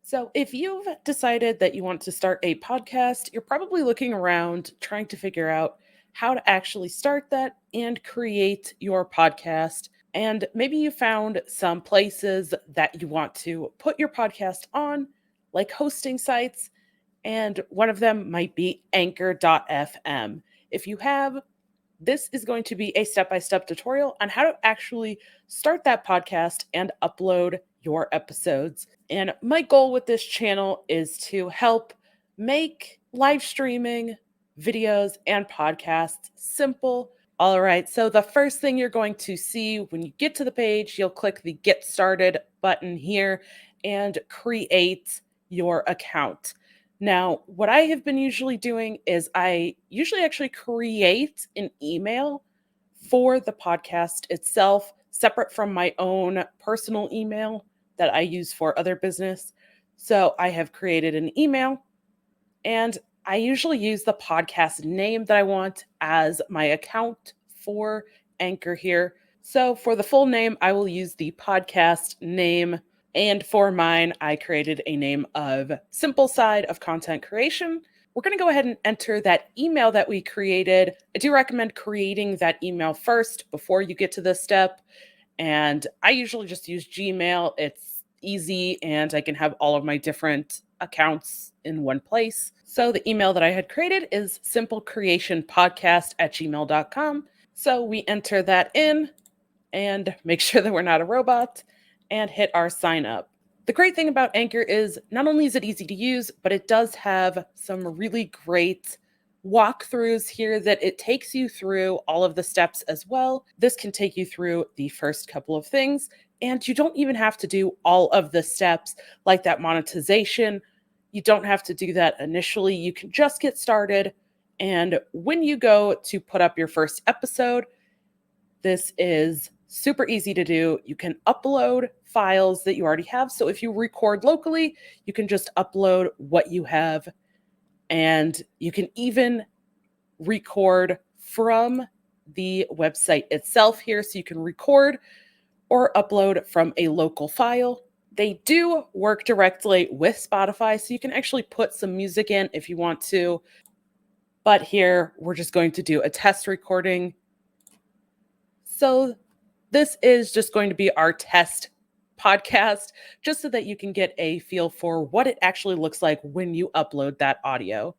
So, if you've decided that you want to start a podcast, you're probably looking around trying to figure out how to actually start that and create your podcast. And maybe you found some places that you want to put your podcast on, like hosting sites, and one of them might be anchor.fm. If you have, this is going to be a step by step tutorial on how to actually start that podcast and upload your episodes. And my goal with this channel is to help make live streaming, videos, and podcasts simple. All right, so the first thing you're going to see when you get to the page, you'll click the Get Started button here and create your account. Now, what I have been usually doing is I usually actually create an email for the podcast itself, separate from my own personal email that I use for other business. So I have created an email and I usually use the podcast name that I want as my account for Anchor here. So for the full name, I will use the podcast name. And for mine, I created a name of Simple Side of Content Creation. We're going to go ahead and enter that email that we created. I do recommend creating that email first before you get to this step. And I usually just use Gmail. It's easy and I can have all of my different accounts in one place. So the email that I had created is simplecreationpodcast@gmail.com. So we enter that in and make sure that we're not a robot and hit our sign up. The great thing about Anchor is not only is it easy to use, but it does have some really great walkthroughs here that it takes you through all of the steps as well. This can take you through the first couple of things, and you don't even have to do all of the steps like that monetization. You don't have to do that initially. You can just get started. And when you go to put up your first episode, this is super easy to do. You can upload files that you already have. So if you record locally, you can just upload what you have. And you can even record from the website itself here. So you can record or upload from a local file. They do work directly with Spotify, so you can actually put some music in if you want to. But here, we're just going to do a test recording. So this is just going to be our test podcast, just so that you can get a feel for what it actually looks like when you upload that audio.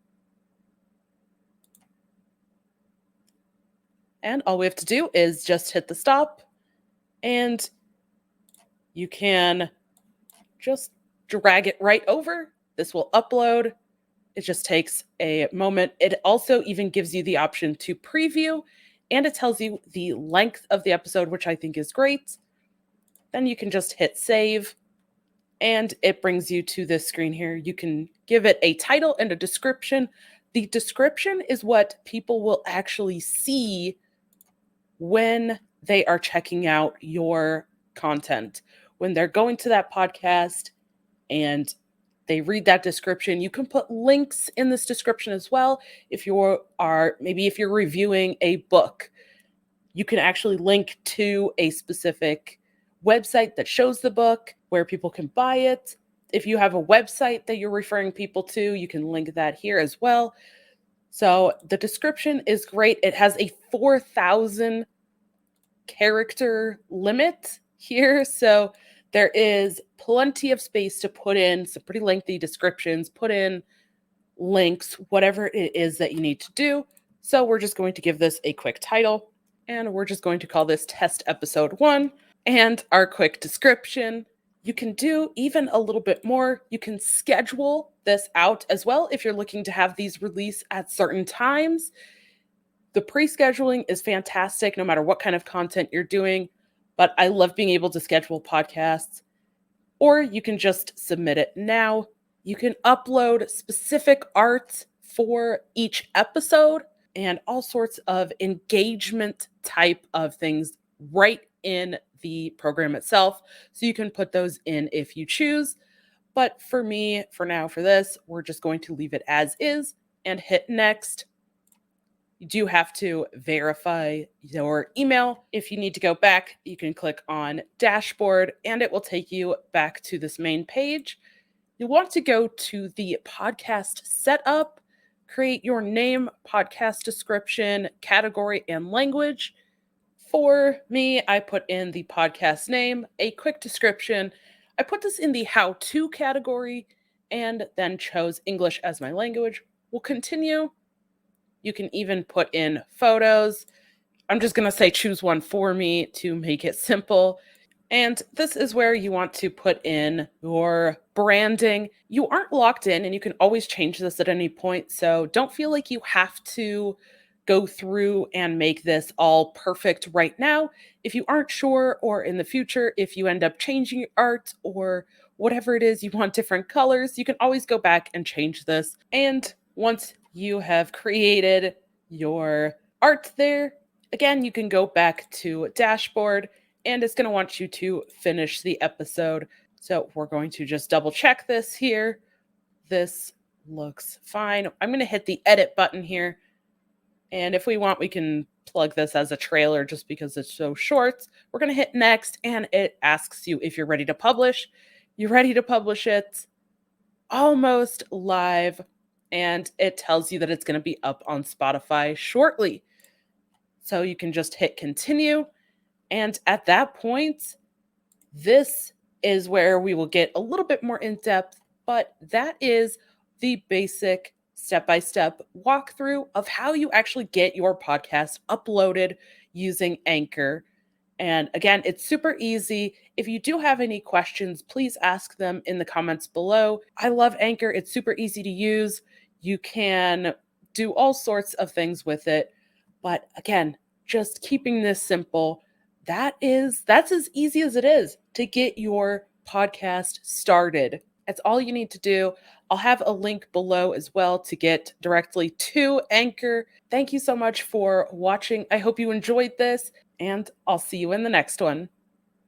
And all we have to do is just hit the stop, and you can just drag it right over. This will upload. It just takes a moment. It also even gives you the option to preview, and it tells you the length of the episode, which I think is great. Then you can just hit save, and it brings you to this screen here. You can give it a title and a description. The description is what people will actually see when they are checking out your content. When they're going to that podcast and they read that description, you can put links in this description as well. If you're reviewing a book, you can actually link to a specific website that shows the book where people can buy it. If you have a website that you're referring people to, you can link that here as well. So the description is great. It has a 4,000 character limit here. So there is plenty of space to put in some pretty lengthy descriptions, put in links, whatever it is that you need to do. So we're just going to give this a quick title, and we're just going to call this Test Episode 1. And our quick description. You can do even a little bit more. You can schedule this out as well if you're looking to have these release at certain times. The pre-scheduling is fantastic no matter what kind of content you're doing, but I love being able to schedule podcasts. Or you can just submit it now. You can upload specific art for each episode and all sorts of engagement type of things right in the program itself. So you can put those in if you choose. But for me, for now, for this, we're just going to leave it as is and hit next. You do have to verify your email. If you need to go back, you can click on dashboard and it will take you back to this main page. you'll want to go to the podcast setup, create your name, podcast description, category, and language. For me, I put in the podcast name, a quick description. I put this in the how to category and then chose English as my language. We'll continue. You can even put in photos. I'm just going to say choose one for me to make it simple. And this is where you want to put in your branding. You aren't locked in and you can always change this at any point. So don't feel like you have to go through and make this all perfect right now. If you aren't sure, or in the future, if you end up changing your art or whatever it is, you want different colors, you can always go back and change this. And once you have created your art there, again, you can go back to dashboard and it's going to want you to finish the episode. So we're going to just double check this here. This looks fine. I'm going to hit the edit button here. And if we want, we can plug this as a trailer just because it's so short. We're going to hit next and it asks you if you're ready to publish. You're ready to publish it. Almost live. And it tells you that it's going to be up on Spotify shortly. So you can just hit continue. And at that point, this is where we will get a little bit more in depth, but that is the basic step-by-step walkthrough of how you actually get your podcast uploaded using Anchor. And again, it's super easy. If you do have any questions, please ask them in the comments below. I love Anchor. It's super easy to use. You can do all sorts of things with it. But again, just keeping this simple, that's as easy as it is to get your podcast started. That's all you need to do. I'll have a link below as well to get directly to Anchor. Thank you so much for watching. I hope you enjoyed this, and I'll see you in the next one.